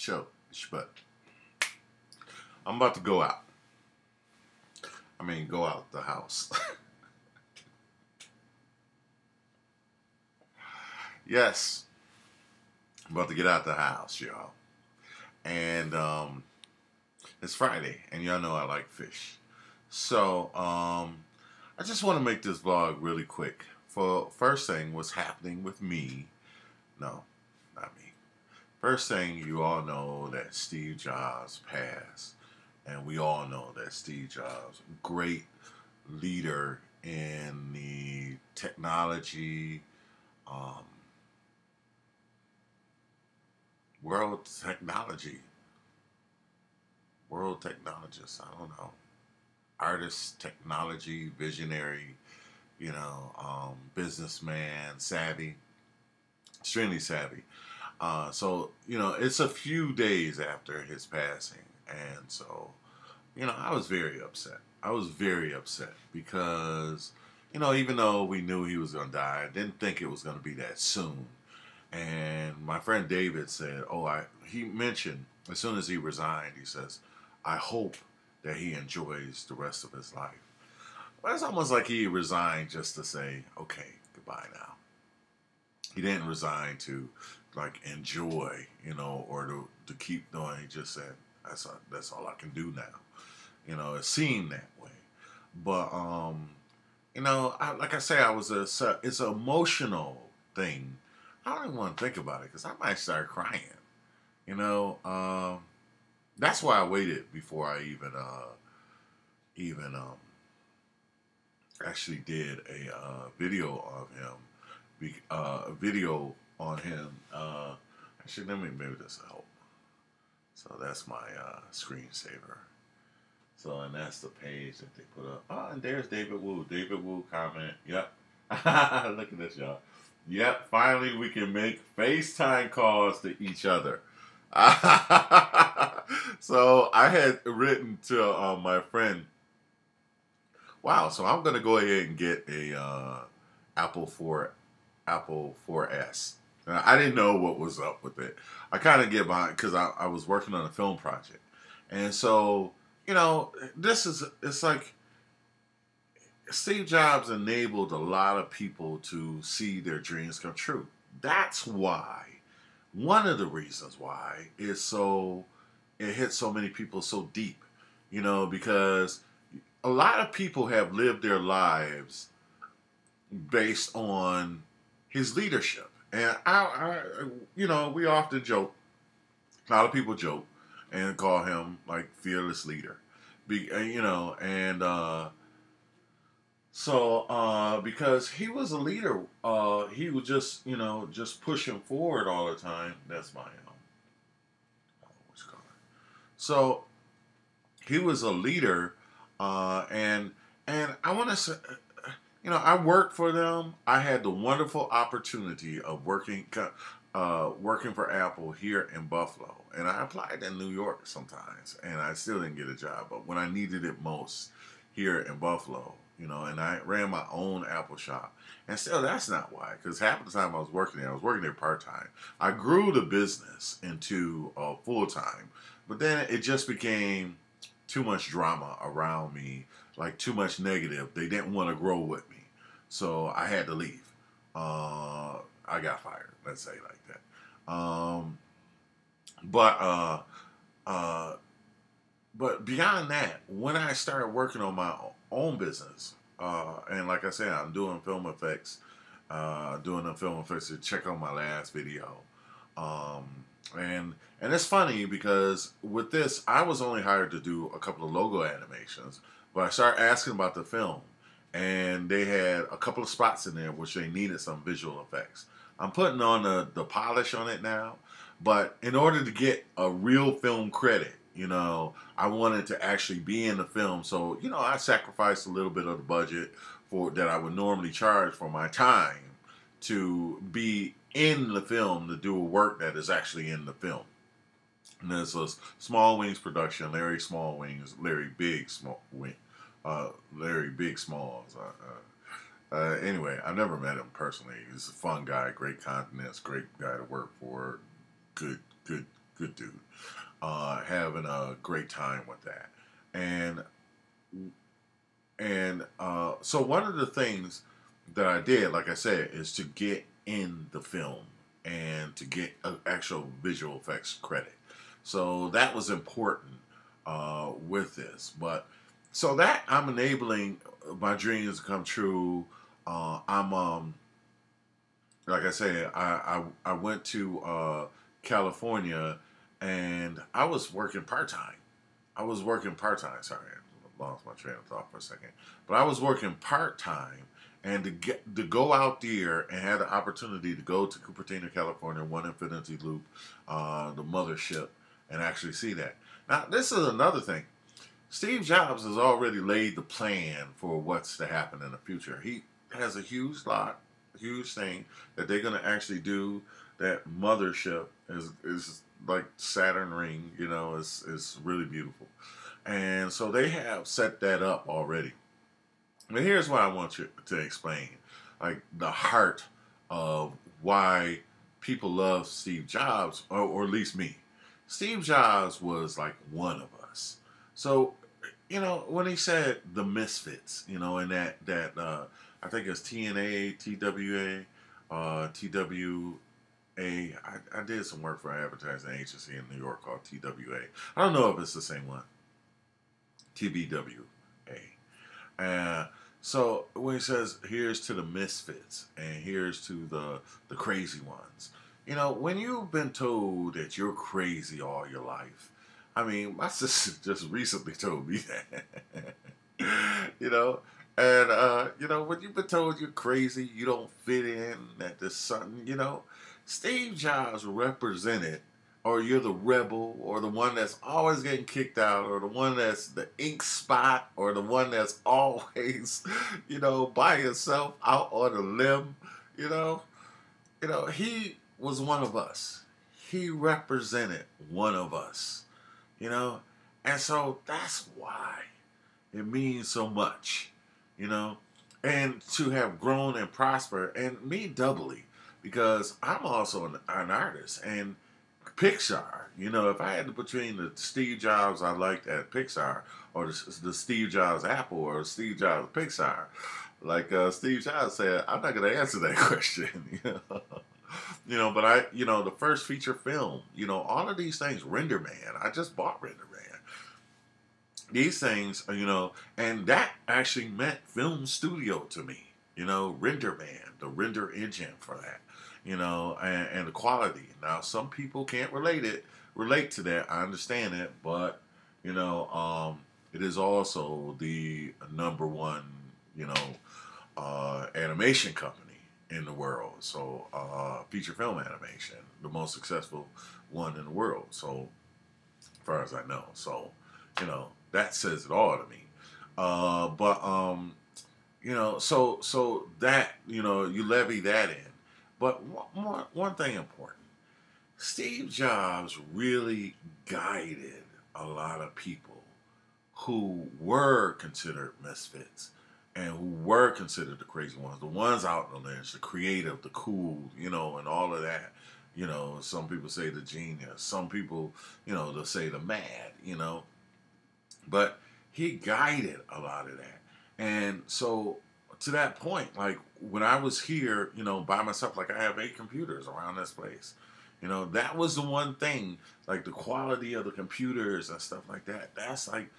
chill. But I'm about to go out. I mean, go out the house. Yes, I'm about to get out the house, y'all. And it's Friday, and y'all know I like fish. So I just want to make this vlog really quick. For first thing, what's happening with me? No, not me. First thing, you all know that Steve Jobs passed, and we all know that Steve Jobs, great leader in the technology, um, world technology, world technologist. I don't know, artist, technology, visionary, businessman, savvy, extremely savvy. So, it's a few days after his passing. And so, I was very upset. I was very upset because, even though we knew he was going to die, I didn't think it was going to be that soon. And my friend David said, he mentioned as soon as he resigned, he says, I hope that he enjoys the rest of his life. Well, it's almost like he resigned just to say, okay, goodbye now. He didn't resign to like enjoy, or to keep doing. He just said, that's all I can do now. It seemed that way. But, like I say, it's an emotional thing. I don't even want to think about it because I might start crying. You know, that's why I waited before I even actually did a video of him. A video on him. Actually, let me maybe this will help. So that's my screensaver. So, and that's the page that they put up. Oh, and there's David Wu. David Wu comment. Yep. Look at this, y'all. Yep, finally we can make FaceTime calls to each other. So I had written to my friend. Wow, so I'm gonna go ahead and get a Apple 4S. Now, I didn't know what was up with it. I kind of get behind because I was working on a film project, and so it's like Steve Jobs enabled a lot of people to see their dreams come true. That's why, one of the reasons why it hit so many people so deep, because a lot of people have lived their lives based on his leadership. And we often joke, a lot of people joke and call him like fearless leader. Because he was a leader, he was just pushing forward all the time. That's my what's called. So he was a leader, and I want to say, I worked for them. I had the wonderful opportunity of working for Apple here in Buffalo, and I applied in New York sometimes, and I still didn't get a job. But when I needed it most, here in Buffalo, and I ran my own Apple shop, and still that's not why. Because half the time I was working there part time. I grew the business into full time, but then it just became too much drama around me, like too much negative. They didn't want to grow with me. So I had to leave. I got fired, let's say like that. But beyond that, when I started working on my own business, and like I said, I'm doing film effects, check out my last video. And it's funny because with this, I was only hired to do a couple of logo animations, but I started asking about the film, and they had a couple of spots in there which they needed some visual effects. I'm putting on the polish on it now, but in order to get a real film credit, I wanted to actually be in the film. So, I sacrificed a little bit of the budget that I would normally charge for my time to be in the film to do a work that is actually in the film. And this was Small Wings production, Larry Small Wings, Larry Big Small Wing, Larry Big Smalls. Anyway, I never met him personally. He's a fun guy, great countenance, great guy to work for, good good dude. Having a great time with that, and so one of the things that I did, like I said, is to get in the film and to get actual visual effects credit. So that was important with this. But so that I'm enabling my dreams to come true. I'm like I said, I went to California and I was working part time. I was working part time. Sorry, I lost my train of thought for a second. But I was working part time, and to go out there and have the opportunity to go to Cupertino, California, One Infinity Loop, the mothership, and actually see that. Now, this is another thing. Steve Jobs has already laid the plan for what's to happen in the future. He has a huge thing that they're going to actually do. That mothership is like Saturn ring, you know, is really beautiful. And so they have set that up already. But here's what I want you to explain. Like the heart of why people love Steve Jobs, or at least me. Steve Jobs was like one of us. So, you know, when he said the misfits, you know, and that I think it's TNA, TWA, I did some work for an advertising agency in New York called TWA. I don't know if it's the same one. TBWA. So when he says, here's to the misfits and here's to the crazy ones. You know, when you've been told that you're crazy all your life, I mean, my sister just recently told me that. You know, and you know, when you've been told you're crazy, you don't fit in, that there's something, you know, Steve Jobs represented, or you're the rebel, or the one that's always getting kicked out, or the one that's the ink spot, or the one that's always, you know, by himself out on a limb, you know. You know, he was one of us. He represented one of us, you know. And so that's why it means so much, you know. And to have grown and prosper, and me doubly, because I'm also an artist, and Pixar, you know, if I had to between the Steve Jobs I liked at Pixar, or the Steve Jobs Apple, or Steve Jobs Pixar, like Steve Jobs said, I'm not going to answer that question. You know? You know, but you know, the first feature film, you know, all of these things, Render Man, I just bought Render Man. These things, you know, and that actually meant film studio to me. You know, Render Man, the render engine for that, you know, and the quality. Now, some people can't relate to that. I understand it, but you know, it is also the number one, you know, animation company in the world. So, feature film animation, the most successful one in the world. So, as far as I know. So, you know, that says it all to me. But you know, so that, you know, you levy that in. But one thing important. Steve Jobs really guided a lot of people who were considered misfits and who were considered the crazy ones, the ones out on the ledge, the creative, the cool, you know, and all of that. You know, some people say the genius, some people, you know, they'll say the mad, you know. But he guided a lot of that. And so to that point, like when I was here, you know, by myself, like I have 8 computers around this place. You know, that was the one thing, like the quality of the computers and stuff like that. That's like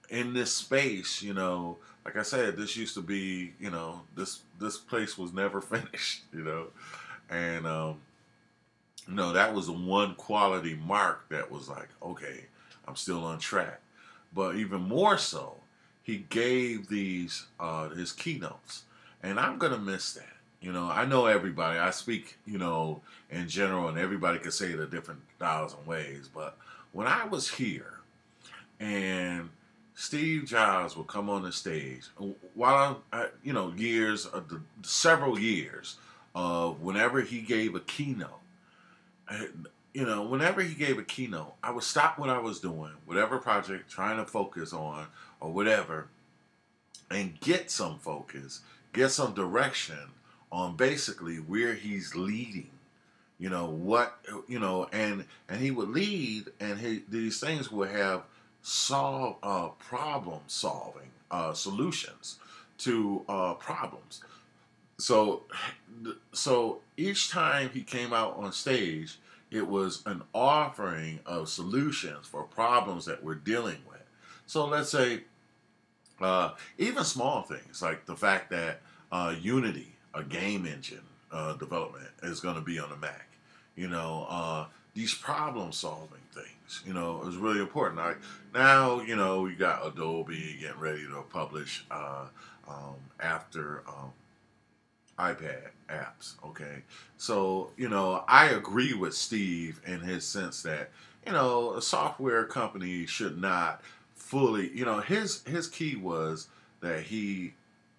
in this space, you know, like I said, this used to be, you know, this place was never finished, you know. And you know, that was the one quality mark that was like, okay, I'm still on track. But even more so, he gave these his keynotes, and I'm gonna miss that. You know, I know everybody. I speak, you know, in general, and everybody can say it a different thousand ways. But when I was here, and Steve Jobs would come on the stage, while you know, several years of whenever he gave a keynote, you know, whenever he gave a keynote, I would stop what I was doing, whatever project, trying to focus on or whatever, and get some focus, get some direction on basically where he's leading, What and he would lead, and these things would have problem solving solutions to problems. So, so each time he came out on stage, it was an offering of solutions for problems that we're dealing with. So let's say even small things like the fact that Unity, a game engine development, is going to be on the Mac. These problem solving things, is really important. Like now, we got Adobe getting ready to publish after iPad apps. Okay, so I agree with Steve in his sense that a software company should not fully. His key was that he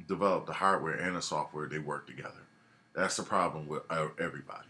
developed the hardware and the software. They work together. That's the problem with everybody.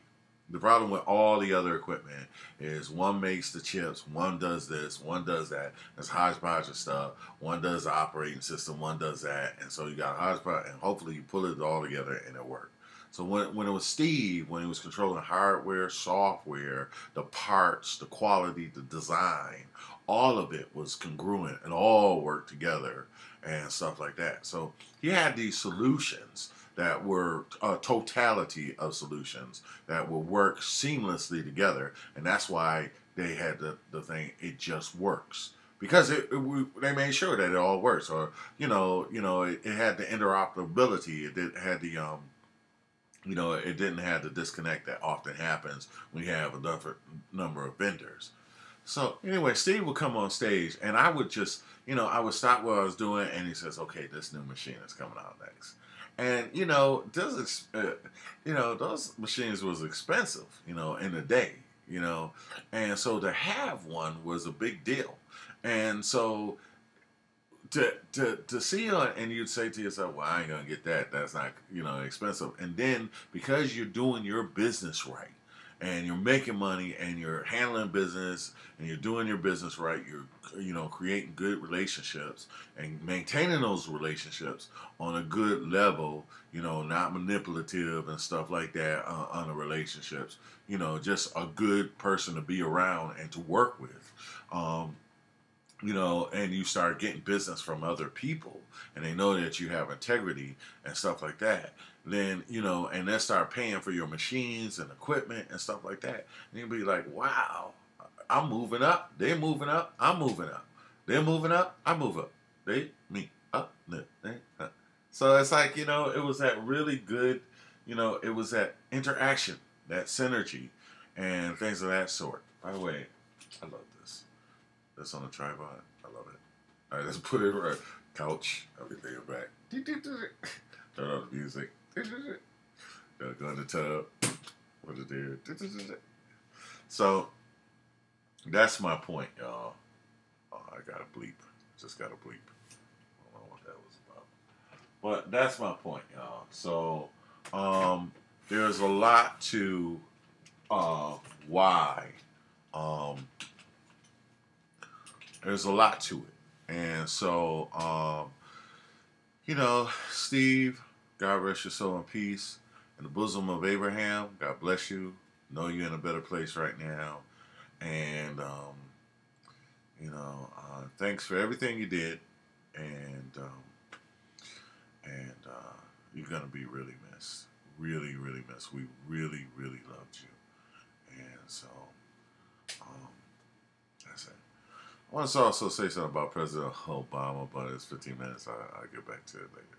The problem with all the other equipment is one makes the chips, one does this, one does that. There's hodgepodge of stuff. One does the operating system, one does that, and so you got a hodgepodge, and hopefully you pull it all together and it worked. So when it was Steve, when he was controlling hardware, software, the parts, the quality, the design, all of it was congruent and all worked together and stuff like that. So he had these solutions that were a totality of solutions that will work seamlessly together, and that's why they had the thing. It just works because they made sure that it all works, or it had the interoperability. Had the it didn't have the disconnect that often happens when you have a number of vendors. So anyway, Steve would come on stage, and I would just, I would stop what I was doing, and he says, "Okay, this new machine is coming out next." And those machines was expensive, in the day, and so to have one was a big deal, and so to see it, and you'd say to yourself, "Well, I ain't gonna get that. That's not expensive." And then because you're doing your business right, and you're making money, and you're handling business, and you're doing your business right, you're creating good relationships and maintaining those relationships on a good level. Not manipulative and stuff like that on the relationships. Just a good person to be around and to work with. And you start getting business from other people, and they know that you have integrity and stuff like that, then, and they start paying for your machines and equipment and stuff like that, and you'll be like, wow, I'm moving up, they're moving up, I'm moving up, they're moving up, I move up, they, me, up, they, up. So it's like, it was that really good, it was that interaction, that synergy, and things of that sort. By the way, I love this. That's on a tripod. I love it. All right, let's put it right. Couch. Everything back. Turn on the music. Go in the tub. What it did. So that's my point, y'all. Oh, I got a bleep. Just got a bleep. I don't know what that was about. But that's my point, y'all. So there's a lot to why. There's a lot to it. And so, Steve, God rest your soul in peace. In the bosom of Abraham, God bless you. Know you're in a better place right now. And, thanks for everything you did. And you're going to be really missed. Really, really missed. We really, really loved you. And so, that's it. I want to also say something about President Obama, but it's 15 minutes. I'll get back to it later.